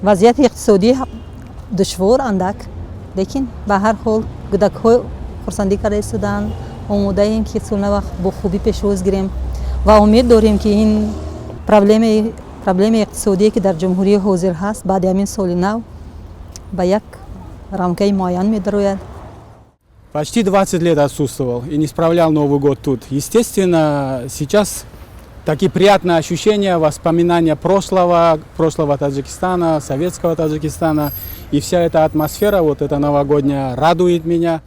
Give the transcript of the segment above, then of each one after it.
вазъияти иқтисодӣ душвор андак, лекин ба ҳар ҳол кӯдакҳо хурсандӣ карда истоданд. омодаем ки соли нав бо хубӣ пешвоз гирем ва умед дорем ки ин проблеми иқтисодие ки дар ҷумҳурии ҳозир ҳаст баъди ҳамин соли нав ба як рамкаи муайян медарояд. Почти 20 лет отсутствовал и не справлял Новый год тут. Естественно, сейчас такие приятные ощущения, воспоминания прошлого Таджикистана, советского Таджикистана. И вся эта атмосфера, вот эта новогодняя, радует меня.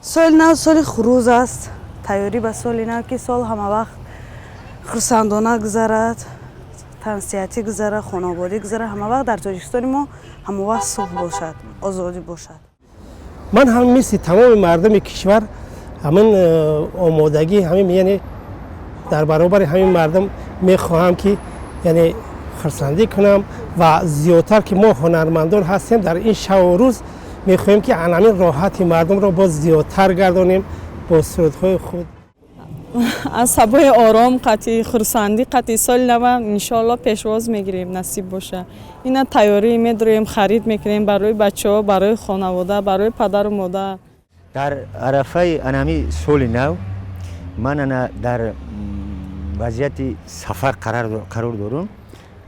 Соли нав соли хуруз аст. Тайёрӣ ба соли нав ки сол ҳама вақт хурсандона гузарад, тансиятӣ гузарад, хонободӣ гузарад. Ҳама вақт дар Тоҷикистони мо ҳама вақт сулҳ бошад, озодӣ бошад. من هم مثل تمام مردم کشور همین آمادگی همین یعنی در برابر همین مردم میخواهم که یعنی خرسندی کنم و زیادتر که ما هنرمندان هستیم در این شب و روز میخواهیم که همین راحت مردم را باز زیادتر گردانیم با سرودهای خود. از صبح آرام قطعی خرسندی قطعی سال نو انشالله پشواز میگیریم نصیب باشه. اینا تیاری میداریم، خرید میکنیم برای بچه‌ها، برای خانواده، برای پدر و مادر. در عرفه انامی سال نو من در وضعیت سفر قرار دارم.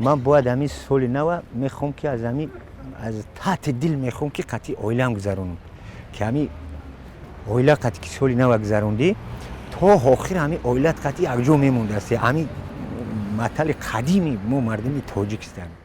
من باید همین سال نو میخوام که از تحت دل میخوام که قطعی اویلم گذرونم که همین اویلا قطعی سال نو گذروندی تا آخر همین اویلت قطعی اجرا میمونده است. همین مطلب قدیمی مو مردم تاجیکستان.